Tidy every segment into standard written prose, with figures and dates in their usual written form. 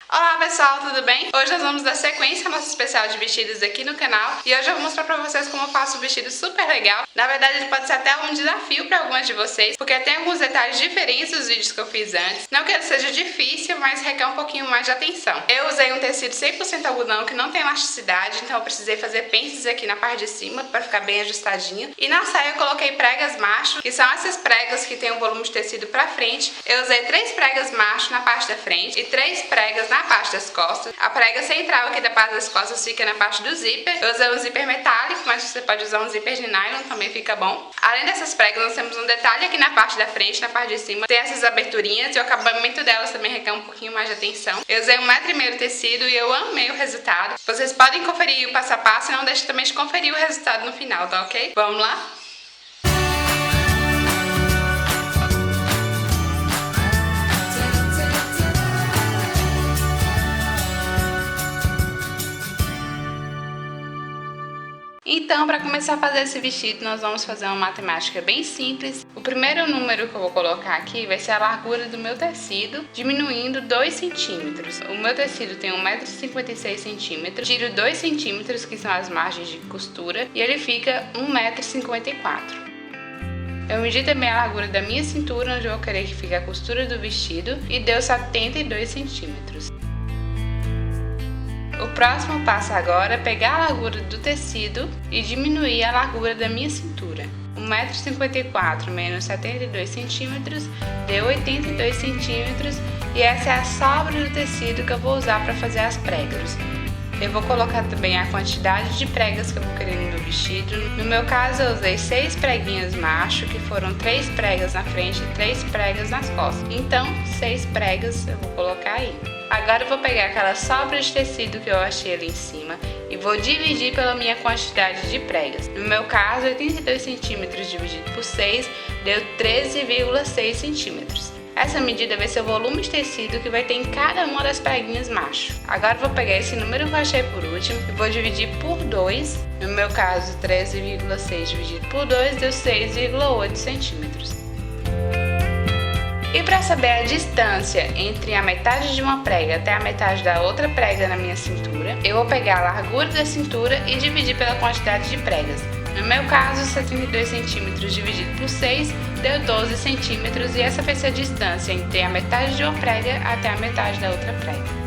Olá pessoal, tudo bem? Hoje nós vamos dar sequência ao nosso especial de vestidos aqui no canal e hoje eu vou mostrar pra vocês como eu faço um vestido super legal. Na verdade ele pode ser até um desafio pra algumas de vocês, porque tem alguns detalhes diferentes dos vídeos que eu fiz antes. Não que ele seja difícil, mas requer um pouquinho mais de atenção. Eu usei um tecido 100% algodão que não tem elasticidade, então eu precisei fazer pences aqui na parte de cima pra ficar bem ajustadinho. E na saia eu coloquei pregas macho, que são essas pregas que tem um volume de tecido pra frente. Eu usei 3 pregas macho na parte da frente e 3 pregas na parte das costas. A prega central aqui da parte das costas fica na parte do zíper. Eu usei um zíper metálico, mas você pode usar um zíper de nylon, também fica bom. Além dessas pregas, nós temos um detalhe aqui na parte da frente, na parte de cima. Tem essas aberturinhas e o acabamento delas também requer um pouquinho mais de atenção. Eu usei 1,5 m de tecido e eu amei o resultado. Vocês podem conferir o passo a passo e não deixe também de conferir o resultado no final, tá ok? Vamos lá? Então, para começar a fazer esse vestido, nós vamos fazer uma matemática bem simples. O primeiro número que eu vou colocar aqui vai ser a largura do meu tecido, diminuindo 2 centímetros. O meu tecido tem 1,56 m, tiro 2 centímetros, que são as margens de costura, e ele fica 1,54 m. Eu medi também a largura da minha cintura, onde eu vou querer que fique a costura do vestido, e deu 72 centímetros. O próximo passo agora é pegar a largura do tecido e diminuir a largura da minha cintura. 1,54 m menos 72 centímetros deu 82 centímetros e essa é a sobra do tecido que eu vou usar para fazer as pregas. Eu vou colocar também a quantidade de pregas que eu vou querer no vestido. No meu caso eu usei 6 preguinhas macho, que foram 3 pregas na frente e 3 pregas nas costas. Então 6 pregas eu vou colocar aí. Agora eu vou pegar aquela sobra de tecido que eu achei ali em cima e vou dividir pela minha quantidade de pregas. No meu caso, 82 centímetros dividido por 6 deu 13,6 centímetros. Essa medida vai ser o volume de tecido que vai ter em cada uma das preguinhas macho. Agora eu vou pegar esse número que eu achei por último e vou dividir por 2. No meu caso, 13,6 dividido por 2 deu 6,8 centímetros. E para saber a distância entre a metade de uma prega até a metade da outra prega na minha cintura, eu vou pegar a largura da cintura e dividir pela quantidade de pregas. No meu caso, 72 centímetros dividido por 6 deu 12 centímetros e essa vai ser a distância entre a metade de uma prega até a metade da outra prega.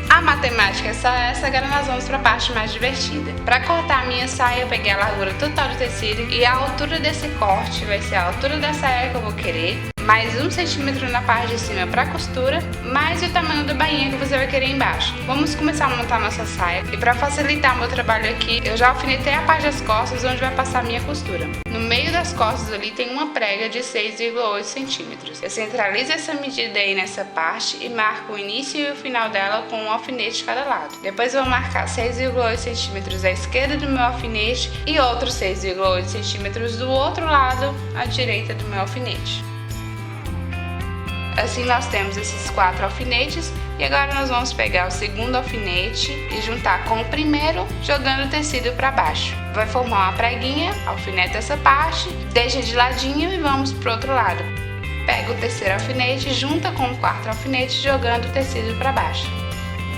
A matemática é só essa, agora nós vamos para a parte mais divertida. Para cortar a minha saia, eu peguei a largura total do tecido e a altura desse corte vai ser a altura da saia que eu vou querer, mais 1 centímetro na parte de cima para costura, mais o tamanho da bainha que você vai querer embaixo. Vamos começar a montar nossa saia e para facilitar meu trabalho aqui, eu já alfinetei a parte das costas onde vai passar a minha costura. No meio das costas ali tem uma prega de 6,8 centímetros. Eu centralizo essa medida aí nessa parte e marco o início e o final dela com um alfinete de cada lado. Depois eu vou marcar 6,8 centímetros à esquerda do meu alfinete e outros 6,8 centímetros do outro lado à direita do meu alfinete. Assim nós temos esses 4 alfinetes e agora nós vamos pegar o segundo alfinete e juntar com o primeiro, jogando o tecido para baixo. Vai formar uma preguinha, alfineta essa parte, deixa de ladinho e vamos para o outro lado. Pega o terceiro alfinete, junta com o quarto alfinete, jogando o tecido para baixo.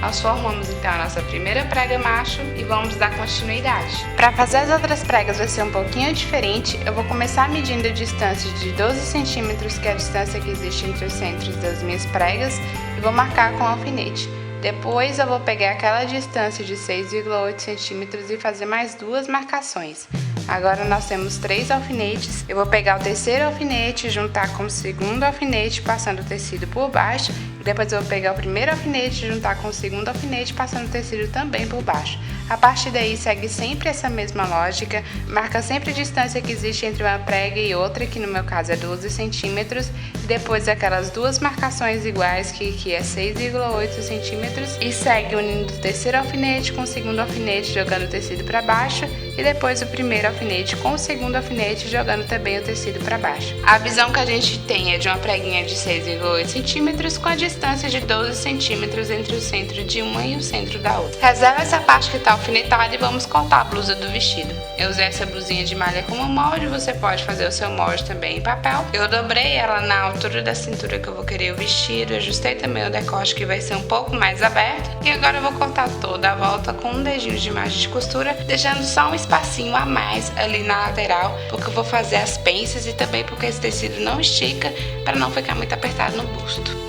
Nós formamos então a nossa primeira prega macho e vamos dar continuidade. Para fazer as outras pregas vai ser um pouquinho diferente. Eu vou começar medindo a distância de 12 centímetros, que é a distância que existe entre os centros das minhas pregas, e vou marcar com o alfinete. Depois eu vou pegar aquela distância de 6,8 centímetros e fazer mais 2 marcações. Agora nós temos 3 alfinetes. Eu vou pegar o terceiro alfinete, juntar com o segundo alfinete, passando o tecido por baixo. E depois eu vou pegar o primeiro alfinete, juntar com o segundo alfinete, passando o tecido também por baixo. A partir daí segue sempre essa mesma lógica. Marca sempre a distância que existe entre uma prega e outra, que no meu caso é 12 centímetros. E depois aquelas 2 marcações iguais, que é 6,8 centímetros. E segue unindo o terceiro alfinete com o segundo alfinete, jogando o tecido para baixo. E depois o primeiro alfinete com o segundo alfinete, jogando também o tecido para baixo. A visão que a gente tem é de uma preguinha de 6,8 centímetros com a distância distância de 12 centímetros entre o centro de uma e o centro da outra. Reserva essa parte que está alfinetada e vamos cortar a blusa do vestido. Eu usei essa blusinha de malha como molde, você pode fazer o seu molde também em papel. Eu dobrei ela na altura da cintura que eu vou querer o vestido, ajustei também o decote que vai ser um pouco mais aberto e agora eu vou cortar toda a volta com um dedinho de margem de costura, deixando só um espacinho a mais ali na lateral, porque eu vou fazer as penças e também porque esse tecido não estica para não ficar muito apertado no busto.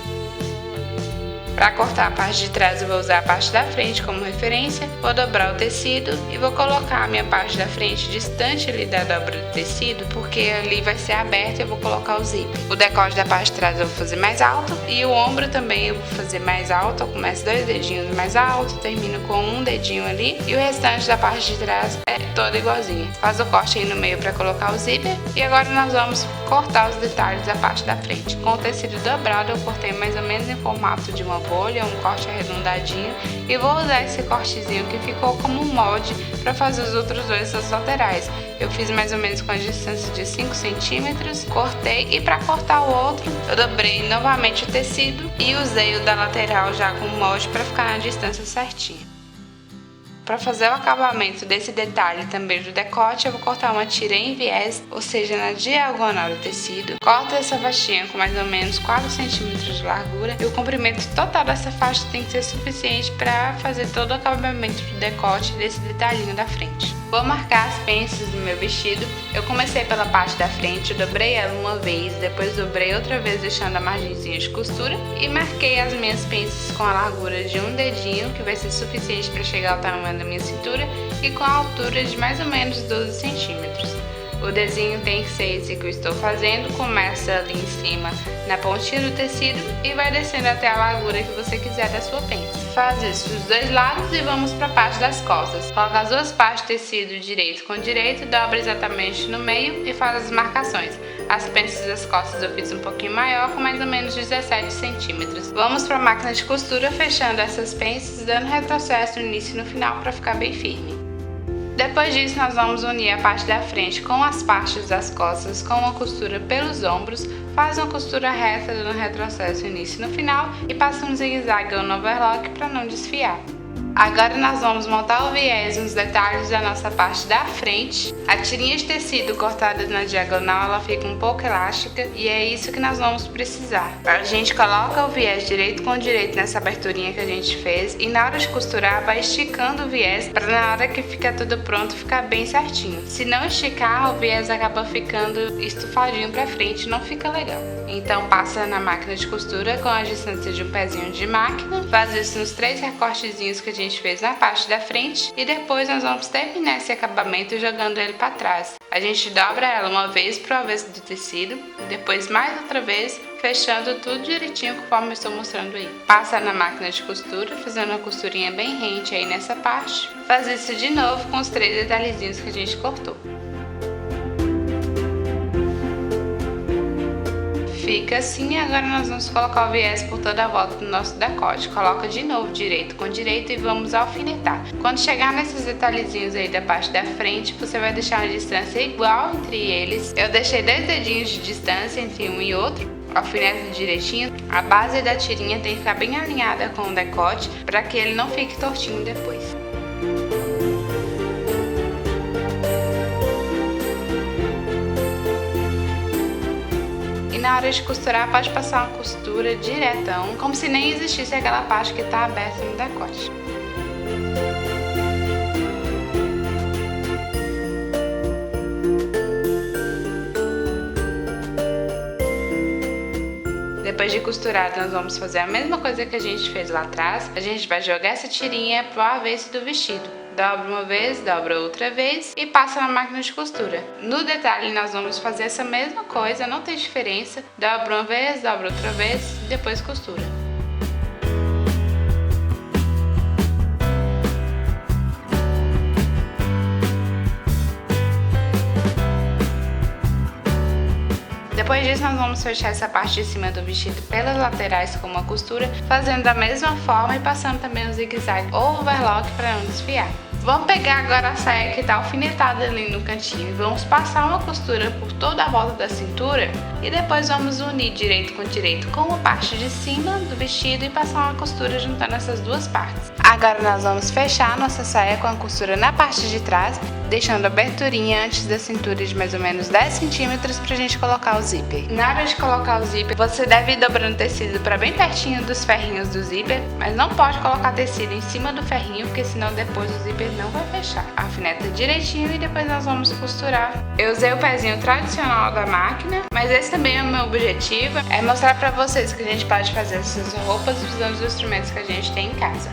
Para cortar a parte de trás eu vou usar a parte da frente como referência, vou dobrar o tecido e vou colocar a minha parte da frente distante ali da dobra do tecido, porque ali vai ser aberto e eu vou colocar o zíper. O decote da parte de trás eu vou fazer mais alto e o ombro também eu vou fazer mais alto, eu começo 2 dedinhos mais alto, termino com um dedinho ali e o restante da parte de trás é toda igualzinha. Faz o corte aí no meio para colocar o zíper e agora nós vamos cortar os detalhes da parte da frente. Com o tecido dobrado eu cortei mais ou menos em formato de uma bolha, um corte arredondadinho e vou usar esse cortezinho que ficou como um molde para fazer os outros dois das laterais. Eu fiz mais ou menos com a distância de 5 centímetros, cortei e para cortar o outro eu dobrei novamente o tecido e usei o da lateral já com molde para ficar na distância certinha. Para fazer o acabamento desse detalhe também do decote, eu vou cortar uma tira em viés, ou seja, na diagonal do tecido. Corto essa faixinha com mais ou menos 4 centímetros de largura e o comprimento total dessa faixa tem que ser suficiente para fazer todo o acabamento do decote desse detalhinho da frente. Vou marcar as penças do meu vestido. Eu comecei pela parte da frente, eu dobrei ela uma vez, depois dobrei outra vez deixando a margenzinha de costura e marquei as minhas penças com a largura de um dedinho, que vai ser suficiente para chegar ao tamanho da minha cintura e com a altura de mais ou menos 12 centímetros. O desenho tem que ser esse que eu estou fazendo, começa ali em cima na pontinha do tecido e vai descendo até a largura que você quiser da sua pença. Faz isso dos dois lados e vamos para a parte das costas. Coloca as duas partes do tecido direito com direito, dobra exatamente no meio e faz as marcações. As penças das costas eu fiz um pouquinho maior, com mais ou menos 17 centímetros. Vamos para a máquina de costura, fechando essas penças, dando retrocesso no início e no final para ficar bem firme. Depois disso, nós vamos unir a parte da frente com as partes das costas com uma costura pelos ombros, faz uma costura reta dando retrocesso no início e no final e passa um zigue-zague ou no overlock para não desfiar. Agora nós vamos montar o viés nos detalhes da nossa parte da frente. A tirinha de tecido cortada na diagonal, ela fica um pouco elástica e é isso que nós vamos precisar. A gente coloca o viés direito com direito nessa aberturinha que a gente fez e na hora de costurar vai esticando o viés para na hora que fica tudo pronto ficar bem certinho. Se não esticar, o viés acaba ficando estufadinho para frente e não fica legal. Então passa na máquina de costura com a distância de um pezinho de máquina, faz isso nos 3 recortezinhos que a gente fez na parte da frente e depois nós vamos terminar esse acabamento jogando ele para trás. A gente dobra ela uma vez pro avesso do tecido e depois mais outra vez, fechando tudo direitinho conforme eu estou mostrando aí. Passa na máquina de costura, fazendo uma costurinha bem rente aí nessa parte. Faz isso de novo com os 3 detalhezinhos que a gente cortou. Fica assim, agora nós vamos colocar o viés por toda a volta do nosso decote. Coloca de novo direito com direito e vamos alfinetar. Quando chegar nesses detalhezinhos aí da parte da frente, você vai deixar uma distância igual entre eles. Eu deixei 10 dedinhos de distância entre um e outro. Alfineta direitinho. A base da tirinha tem que ficar bem alinhada com o decote para que ele não fique tortinho depois. Na hora de costurar, pode passar uma costura diretão, como se nem existisse aquela parte que está aberta no decote. Depois de costurado, nós vamos fazer a mesma coisa que a gente fez lá atrás. A gente vai jogar essa tirinha pro avesso do vestido. Dobra uma vez, dobra outra vez e passa na máquina de costura. No detalhe nós vamos fazer essa mesma coisa, não tem diferença. Dobra uma vez, dobra outra vez e depois costura. Depois disso nós vamos fechar essa parte de cima do vestido pelas laterais com uma costura, fazendo da mesma forma e passando também o zigue-zague ou overlock para não desfiar. Vamos pegar agora a saia que está alfinetada ali no cantinho e vamos passar uma costura por toda a volta da cintura e depois vamos unir direito com direito com a parte de cima do vestido e passar uma costura juntando essas duas partes. Agora nós vamos fechar a nossa saia com a costura na parte de trás, deixando a aberturinha antes da cintura de mais ou menos 10 centímetros pra gente colocar o zíper. Na hora de colocar o zíper, você deve ir dobrando o tecido para bem pertinho dos ferrinhos do zíper, mas não pode colocar tecido em cima do ferrinho, porque senão depois o zíper não vai fechar. Alfineta direitinho e depois nós vamos costurar. Eu usei o pezinho tradicional da máquina, mas esse também é o meu objetivo, é mostrar pra vocês que a gente pode fazer essas roupas usando os instrumentos que a gente tem em casa.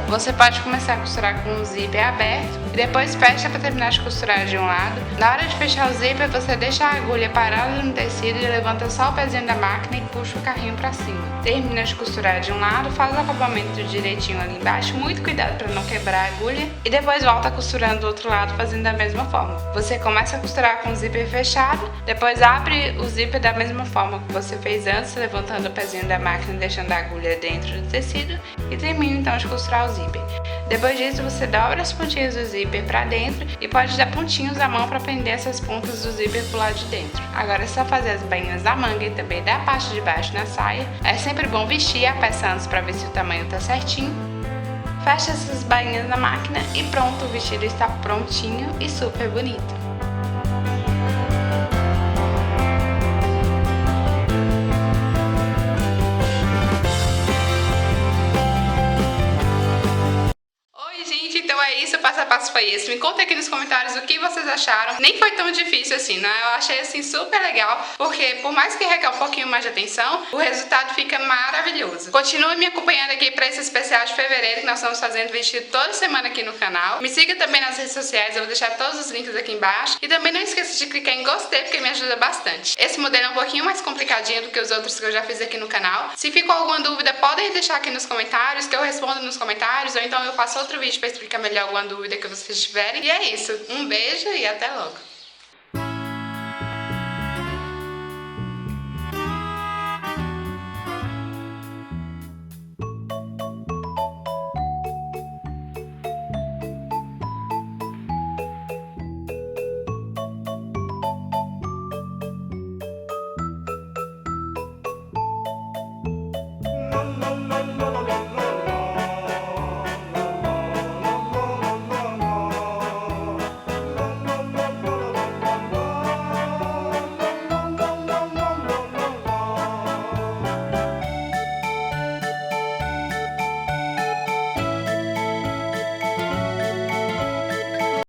Você pode começar a costurar com o zíper aberto e depois fecha para terminar de costurar de um lado. Na hora de fechar o zíper, você deixa a agulha parada no tecido e levanta só o pezinho da máquina e puxa o carrinho para cima. Termina de costurar de um lado, faz o acabamento direitinho ali embaixo, muito cuidado para não quebrar a agulha e depois volta costurando do outro lado fazendo da mesma forma. Você começa a costurar com o zíper fechado, depois abre o zíper da mesma forma que você fez antes, levantando o pezinho da máquina e deixando a agulha dentro do tecido e termina então de costurar o zíper. Depois disso, você dobra as pontinhas do zíper para dentro e pode dar pontinhos à mão para prender essas pontas do zíper pro lado de dentro. Agora é só fazer as bainhas da manga e também da parte de baixo na saia. É sempre bom vestir a peça antes para ver se o tamanho tá certinho. Fecha essas bainhas na máquina e pronto, o vestido está prontinho e super bonito. Então é isso, o passo a passo foi esse. Me conta aqui nos comentários o que vocês acharam. Nem foi tão difícil assim, né? Eu achei assim super legal, porque por mais que requer um pouquinho mais de atenção, o resultado fica maravilhoso. Continue me acompanhando aqui para esse especial de fevereiro que nós estamos fazendo vestido toda semana aqui no canal. Me siga também nas redes sociais, eu vou deixar todos os links aqui embaixo. E também não esqueça de clicar em gostei, porque me ajuda bastante. Esse modelo é um pouquinho mais complicadinho do que os outros que eu já fiz aqui no canal. Se ficou alguma dúvida, podem deixar aqui nos comentários, que eu respondo nos comentários, ou então eu faço outro vídeo para explicar melhor alguma dúvida que vocês tiverem. E é isso. Um beijo e até logo.